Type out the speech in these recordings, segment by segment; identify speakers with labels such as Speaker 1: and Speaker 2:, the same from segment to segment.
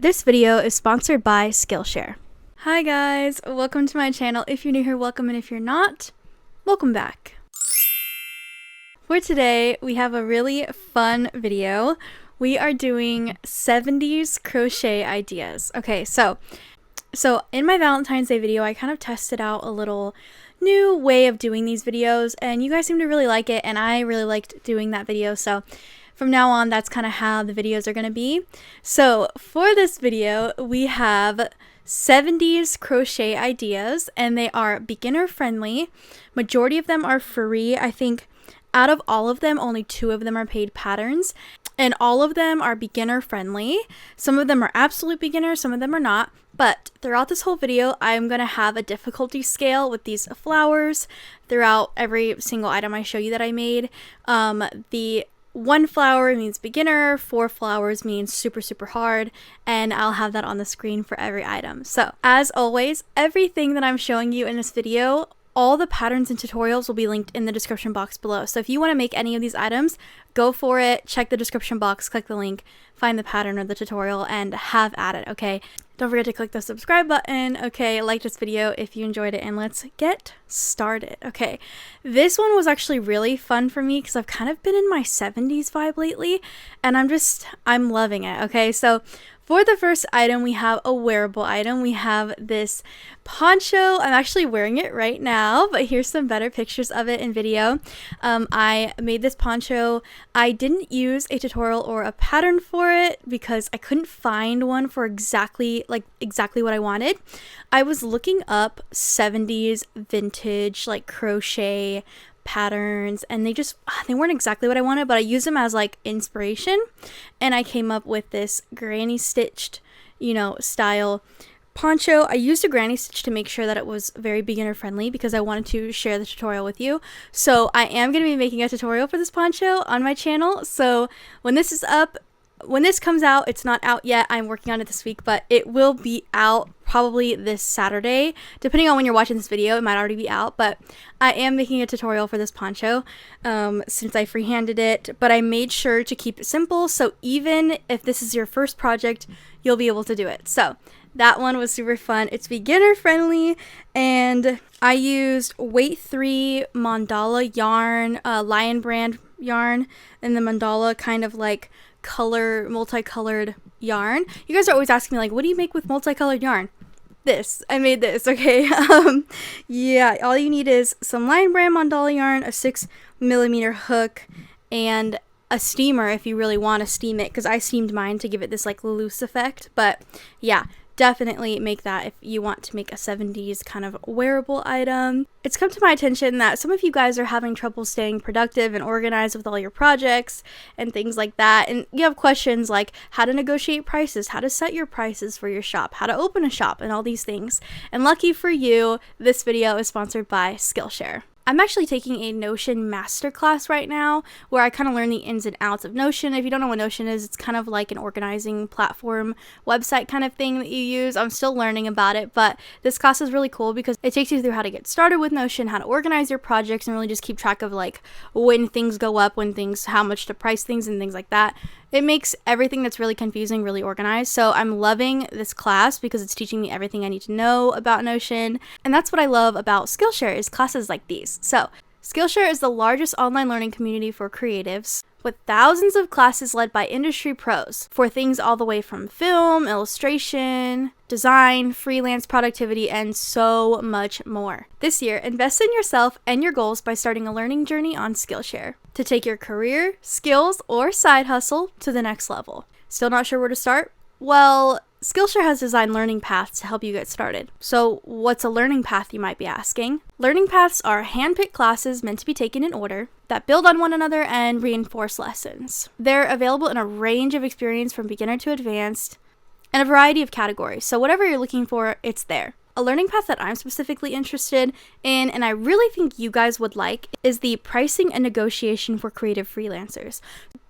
Speaker 1: This video is sponsored by Skillshare. Hi guys, welcome to my channel. If you're new here, welcome, and if you're not, welcome back. For today, we have a really fun video. We are doing 70s crochet ideas. Okay, so in my Valentine's Day video, I kind of tested out a little new way of doing these videos, and you guys seem to really like it, and I really liked doing that video, so from now on, that's kind of how the videos are going to be. So for this video, we have 70s crochet ideas, and they are beginner friendly. Majority of them are free. I think out of all of them, only 2 of them are paid patterns, and all of them are beginner friendly. Some of them are absolute beginner, some of them are not. But throughout this whole video, I'm going to have a difficulty scale with these flowers throughout every single item I show you that I made. The 1 flower means beginner, 4 flowers means super, super hard, and I'll have that on the screen for every item. So, as always, everything that I'm showing you in this video, all the patterns and tutorials will be linked in the description box below. So if you want to make any of these items, go for it, check the description box, click the link, find the pattern or the tutorial, and have at it, okay? Don't forget to click the subscribe button, okay? Like this video if you enjoyed it, and let's get started, okay? This one was actually really fun for me because I've kind of been in my 70s vibe lately, and I'm loving it, okay? So for the first item, we have a wearable item. We have this poncho. I'm actually wearing it right now, but here's some better pictures of it in video. I made this poncho. I didn't use a tutorial or a pattern for it because I couldn't find one for exactly what I wanted. I was looking up 70s vintage crochet patterns, and they weren't exactly what I wanted, but I used them as inspiration, and I came up with this granny stitched style poncho. I used a granny stitch to make sure that it was very beginner friendly because I wanted to share the tutorial with you. So I am going to be making a tutorial for this poncho on my channel, so when this comes out, it's not out yet. I'm working on it this week, but it will be out probably this Saturday. Depending on when you're watching this video, it might already be out, but I am making a tutorial for this poncho since I freehanded it, but I made sure to keep it simple, so even if this is your first project, you'll be able to do it. So that one was super fun. It's beginner friendly, and I used weight 3 mandala yarn, Lion brand yarn, and the mandala kind of multicolored yarn. You guys are always asking me what do you make with multicolored yarn? I made this, okay? Yeah, all you need is some Lion brand mandala yarn, a 6mm hook, and a steamer if you really want to steam it, because I steamed mine to give it this loose effect. But yeah, definitely make that if you want to make a 70s kind of wearable item. It's come to my attention that some of you guys are having trouble staying productive and organized with all your projects and things like that, and you have questions like how to negotiate prices, how to set your prices for your shop, how to open a shop, and all these things. And lucky for you, this video is sponsored by Skillshare. I'm actually taking a Notion masterclass right now where I kind of learn the ins and outs of Notion. If you don't know what Notion is, it's kind of like an organizing platform website kind of thing that you use. I'm still learning about it, but this class is really cool because it takes you through how to get started with Notion, how to organize your projects, and really just keep track of when things go up, how much to price things, and things like that. It makes everything that's really confusing really organized. So I'm loving this class because it's teaching me everything I need to know about Notion. And that's what I love about Skillshare, is classes like these. So Skillshare is the largest online learning community for creatives, with thousands of classes led by industry pros for things all the way from film, illustration, design, freelance productivity, and so much more. This year, invest in yourself and your goals by starting a learning journey on Skillshare to take your career, skills, or side hustle to the next level. Still not sure where to start? Well, Skillshare has designed learning paths to help you get started. So what's a learning path, you might be asking? Learning paths are hand-picked classes meant to be taken in order that build on one another and reinforce lessons. They're available in a range of experience from beginner to advanced and a variety of categories. So whatever you're looking for, it's there. A learning path that I'm specifically interested in, and I really think you guys would like, is the pricing and negotiation for creative freelancers.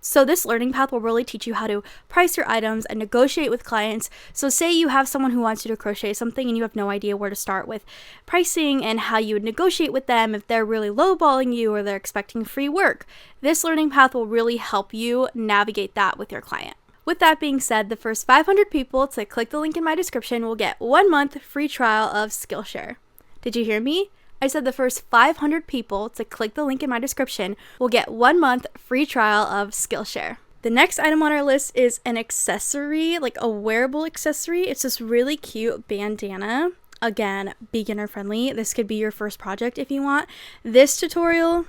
Speaker 1: So this learning path will really teach you how to price your items and negotiate with clients. So say you have someone who wants you to crochet something and you have no idea where to start with pricing and how you would negotiate with them if they're really lowballing you or they're expecting free work. This learning path will really help you navigate that with your client. With that being said, the first 500 people to click the link in my description will get 1 month free trial of Skillshare. Did you hear me? I said the first 500 people to click the link in my description will get 1 month free trial of Skillshare. The next item on our list is an accessory, like a wearable accessory. It's this really cute bandana. Again, beginner friendly. This could be your first project if you want. This tutorial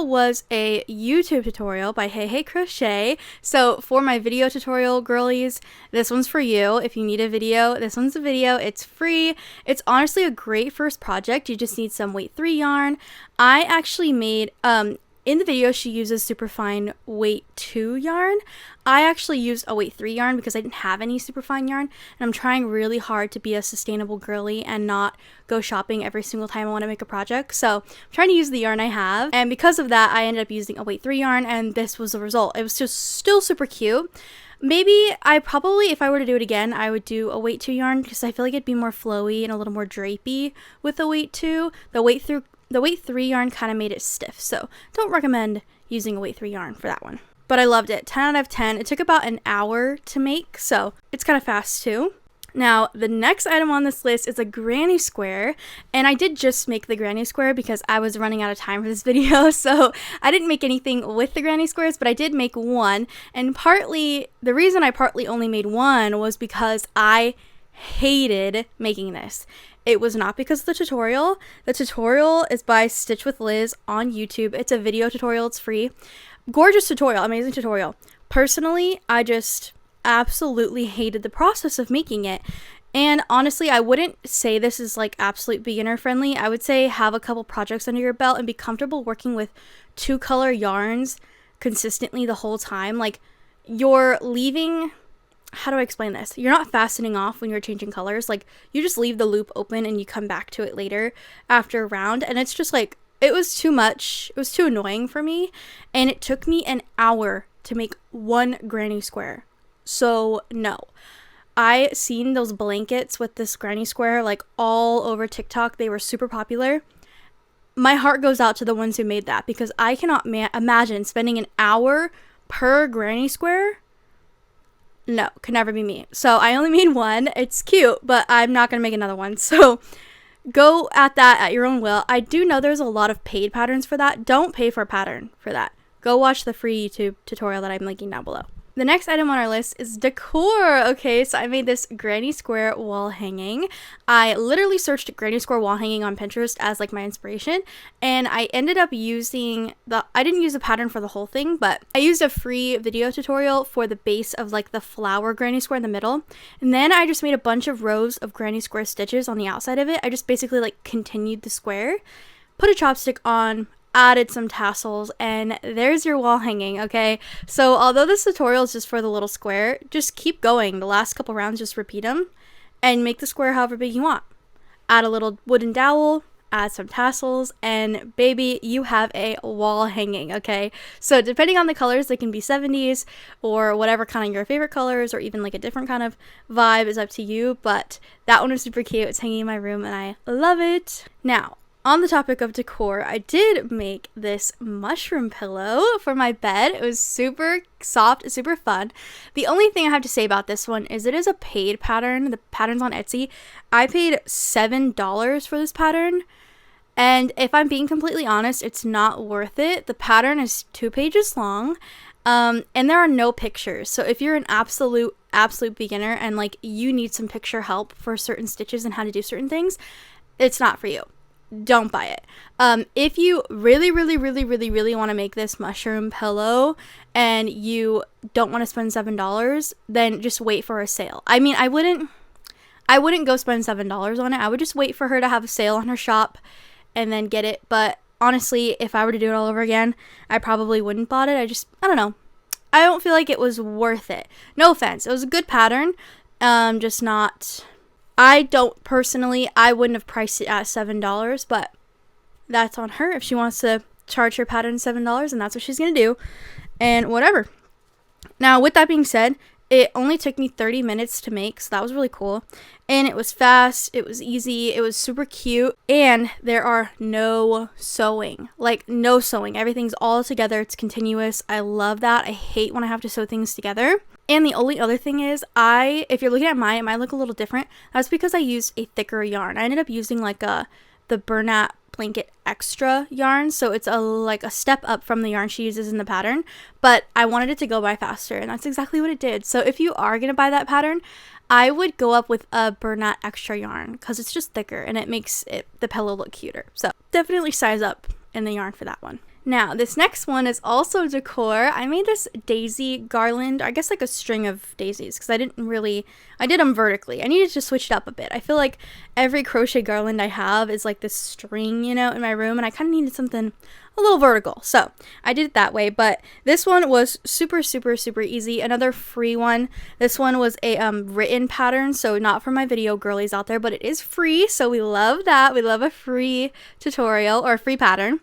Speaker 1: was a YouTube tutorial by Hey Crochet. So for my video tutorial girlies, this one's for you. If you need a video, this one's a video. It's free. It's honestly a great first project. You just need some weight 3 yarn. I actually made, in the video, she uses superfine weight 2 yarn. I actually used a weight 3 yarn because I didn't have any superfine yarn, and I'm trying really hard to be a sustainable girly and not go shopping every single time I want to make a project. So I'm trying to use the yarn I have, and because of that, I ended up using a weight 3 yarn, and this was the result. It was just still super cute. Maybe if I were to do it again, I would do a weight 2 yarn because I feel like it'd be more flowy and a little more drapey with the weight 2. The weight 3 yarn kind of made it stiff, so don't recommend using a weight 3 yarn for that one. But I loved it. 10 out of 10. It took about an hour to make, so it's kind of fast too. Now, the next item on this list is a granny square, and I did just make the granny square because I was running out of time for this video, so I didn't make anything with the granny squares, but I did make one, and the reason I partly only made one was because I hated making this. It was not because of the tutorial. The tutorial is by Stitch with Liz on YouTube. It's a video tutorial. It's free. Gorgeous tutorial. Amazing tutorial. Personally, I just absolutely hated the process of making it. And honestly, I wouldn't say this is like absolute beginner friendly. I would say have a couple projects under your belt and be comfortable working with 2 color yarns consistently the whole time. Like, you're leaving... How do I explain this? You're not fastening off when you're changing colors. Like, you just leave the loop open and you come back to it later after a round. And it's just like, it was too much. It was too annoying for me. And it took me an hour to make one granny square. So no. I seen those blankets with this granny square like all over TikTok. They were super popular. My heart goes out to the ones who made that because I cannot imagine spending an hour per granny square. No, could never be me. So I only made one. It's cute, but I'm not going to make another one. So go at that at your own will. I do know there's a lot of paid patterns for that. Don't pay for a pattern for that. Go watch the free YouTube tutorial that I'm linking down below. The next item on our list is decor. Okay, so I made this granny square wall hanging. I literally searched granny square wall hanging on Pinterest as like my inspiration, and I ended up using I didn't use a pattern for the whole thing, but I used a free video tutorial for the base of like the flower granny square in the middle, and then I just made a bunch of rows of granny square stitches on the outside of it. I just basically like continued the square, put a chopstick on, added some tassels, and there's your wall hanging. Okay, so although this tutorial is just for the little square, just keep going. The last couple rounds, just repeat them and make the square however big you want. Add a little wooden dowel, add some tassels, and baby, you have a wall hanging. Okay, so depending on the colors, they can be 70s or whatever kind of your favorite colors, or even like a different kind of vibe is up to you, but that one is super cute. It's hanging in my room and I love it. Now, on the topic of decor, I did make this mushroom pillow for my bed. It was super soft, super fun. The only thing I have to say about this one is it is a paid pattern. The pattern's on Etsy. I paid $7 for this pattern, and if I'm being completely honest, it's not worth it. The pattern is 2 pages long, and there are no pictures. So if you're an absolute beginner and like you need some picture help for certain stitches and how to do certain things, it's not for you. Don't buy it. If you really want to make this mushroom pillow and you don't want to spend $7, then just wait for a sale. I mean, I wouldn't go spend $7 on it. I would just wait for her to have a sale on her shop and then get it. But honestly, if I were to do it all over again, I probably wouldn't bought it. I don't know. I don't feel like it was worth it. No offense. It was a good pattern. Just not... I wouldn't have priced it at $7, but that's on her. If she wants to charge her pattern $7, and that's what she's going to do, and whatever. Now, with that being said, It only took me 30 minutes to make, so that was really cool. And it was fast, it was easy, it was super cute, and there are no sewing. Like, no sewing. Everything's all together, it's continuous. I love that. I hate when I have to sew things together. And the only other thing is, if you're looking at mine, it might look a little different. That's because I used a thicker yarn. I ended up using like the Bernat Blanket Extra yarn, so it's like a step up from the yarn she uses in the pattern, but I wanted it to go by faster, and that's exactly what it did. So if you are gonna buy that pattern, I would go up with a Bernat Extra yarn because it's just thicker and it makes the pillow look cuter. So definitely size up in the yarn for that one. Now, this next one is also decor. I made this daisy garland, I guess like a string of daisies, because I did them vertically. I needed to switch it up a bit. I feel like every crochet garland I have is like this string, you know, in my room, and I kind of needed something a little vertical. So I did it that way, but this one was super, super, super easy. Another free one. This one was a written pattern, so not for my video girlies out there, but it is free, so we love that. We love a free tutorial or a free pattern.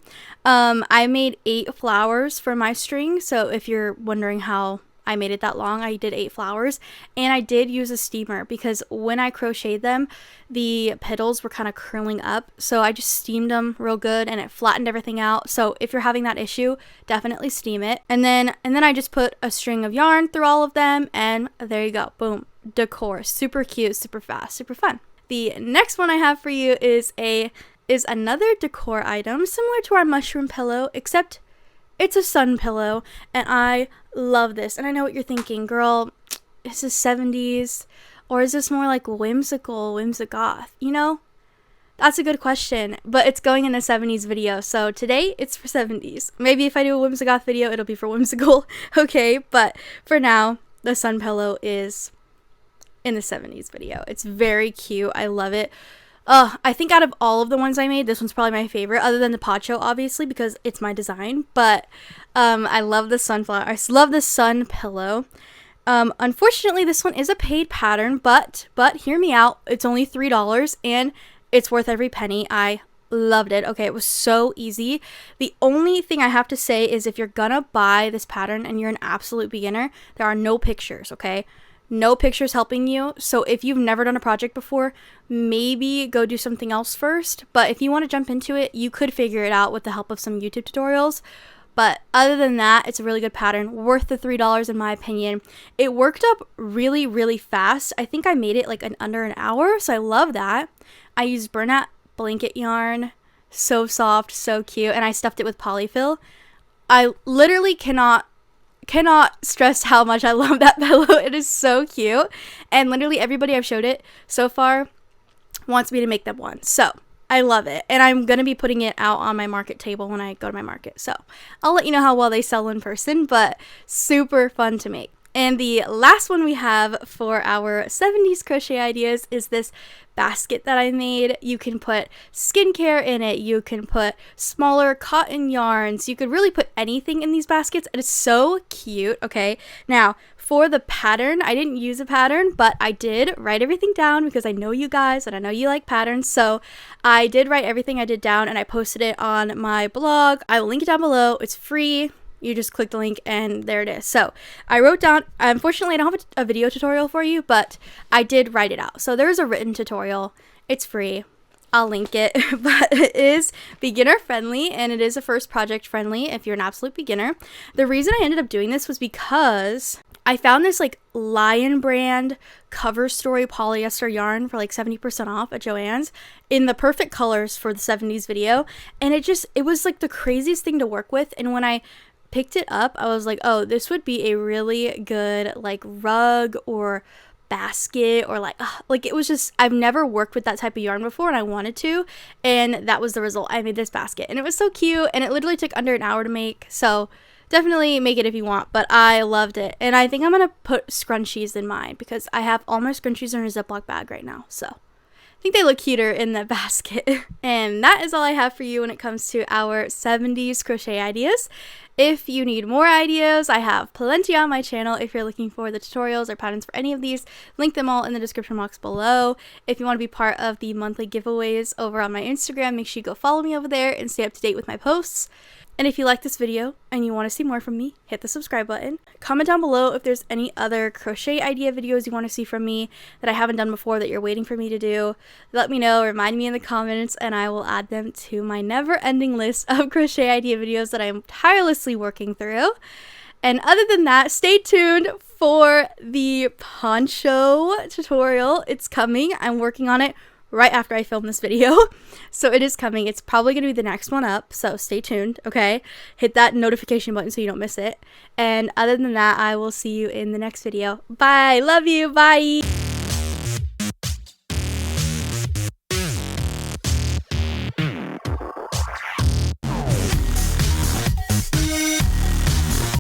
Speaker 1: I made 8 flowers for my string, so if you're wondering how I made it that long, I did 8 flowers, and I did use a steamer because when I crocheted them, the petals were kind of curling up, so I just steamed them real good and it flattened everything out. So if you're having that issue, definitely steam it. And then I just put a string of yarn through all of them, and there you go. Boom. Decor. Super cute, super fast, super fun. The next one I have for you is another decor item similar to our mushroom pillow, except it's a sun pillow, and I love this. And I know what you're thinking, girl, is this 70s or is this more like whimsigoth? You know, that's a good question, but it's going in a 70s video, so today it's for 70s. Maybe if I do a whimsigoth video, it'll be for whimsical, okay? But for now, the sun pillow is in the 70s video. It's very cute. I love it. I think out of all of the ones I made, this one's probably my favorite, other than the Poncho, obviously, because it's my design. But I love the sunflower. I love the sun pillow. Unfortunately, this one is a paid pattern, but hear me out. It's only $3, and it's worth every penny. I loved it. Okay, it was so easy. The only thing I have to say is if you're gonna buy this pattern and you're an absolute beginner, there are no pictures, okay? No pictures helping you. So if you've never done a project before, maybe go do something else first. But if you want to jump into it, you could figure it out with the help of some YouTube tutorials. But other than that, it's a really good pattern, worth the $3 in my opinion. It worked up really, really fast. I think I made it like under an hour, so I love that. I used Bernat Blanket yarn, so soft, so cute, and I stuffed it with polyfill. I literally cannot stress how much I love that pillow. It is so cute, and literally everybody I've showed it so far wants me to make them one, so I love it. And I'm gonna be putting it out on my market table when I go to my market, so I'll let you know how well they sell in person, but super fun to make. And the last one we have for our 70s crochet ideas is this basket that I made. You can put skincare in it, you can put smaller cotton yarns, you could really put anything in these baskets, and it's so cute. Okay, now for the pattern, I didn't use a pattern, but I did write everything down because I know you guys and I know you like patterns, so I did write everything I did down and I posted it on my blog. I will link it down below. It's free. You just click the link and there it is. So I wrote down, unfortunately I don't have a video tutorial for you, but I did write it out. So there's a written tutorial. It's free. I'll link it, but it is beginner friendly and it is a first project friendly if you're an absolute beginner. The reason I ended up doing this was because I found this like Lion brand cover story polyester yarn for like 70% off at Joann's in the perfect colors for the 70s video. And it was like the craziest thing to work with. And when I picked it up, I was like, oh, this would be a really good like rug or basket, or like it was just, I've never worked with that type of yarn before and I wanted to, and that was the result. I made this basket and it was so cute, and it literally took under an hour to make, so definitely make it if you want, but I loved it. And I think I'm gonna put scrunchies in mine because I have all my scrunchies in a Ziploc bag right now, so I think they look cuter in the basket. And that is all I have for you when it comes to our 70s crochet ideas. If you need more ideas, I have plenty on my channel. If you're looking for the tutorials or patterns for any of these, link them all in the description box below. If you want to be part of the monthly giveaways over on my Instagram, make sure you go follow me over there and stay up to date with my posts. And if you like this video and you want to see more from me, hit the subscribe button. Comment down below if there's any other crochet idea videos you want to see from me that I haven't done before that you're waiting for me to do. Let me know, remind me in the comments, and I will add them to my never-ending list of crochet idea videos that I'm tirelessly working through. And other than that, stay tuned for the poncho tutorial. It's coming. I'm working on it right after I film this video. So it is coming. It's probably going to be the next one up. So stay tuned, okay? Hit that notification button so you don't miss it. And other than that, I will see you in the next video. Bye. Love you. Bye.